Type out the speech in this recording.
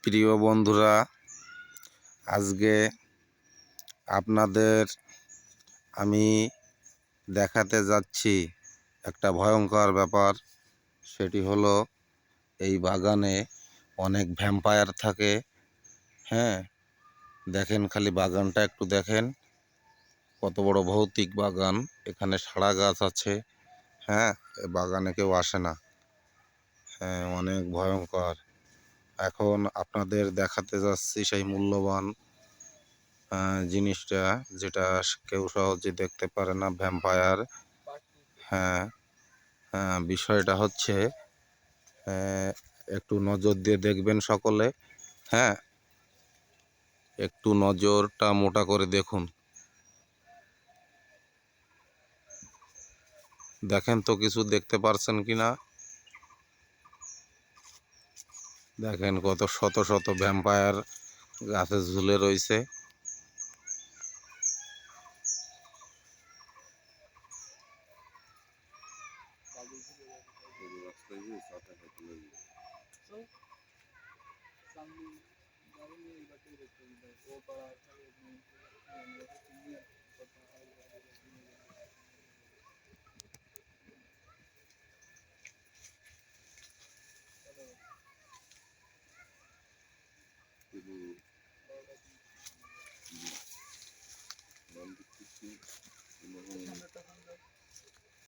প্রিয় বন্ধুরা, আজকে আপনাদের আমি দেখাতে যাচ্ছি একটা ভয়ঙ্কর ব্যাপার। সেটি হলো এই বাগানে অনেক ভ্যাম্পায়ার থাকে। হ্যাঁ, দেখেন, খালি বাগানটা একটু দেখেন, কত বড় ভৌতিক বাগান। এখানে সাড়া গাছ আছে। হ্যাঁ, এ বাগানে কেউ আসে না। হ্যাঁ, অনেক ভয়ঙ্কর। এখন আপনাদের দেখাতে যাচ্ছি সেই মূল্যবান জিনিসটা, যেটা কেউ সহজে দেখতে পারে না, ভ্যাম্পায়ার। হ্যাঁ, হ্যাঁ, বিষয়টা হচ্ছে একটু নজর দিয়ে দেখবেন সকলে। হ্যাঁ, একটু নজরটা মোটা করে দেখুন। দেখেন তো কিছু দেখতে পারছেন কি না। দেখেন কত শত শত ভ্যাম্পায়ার গাছে ঝুলে রয়েছে।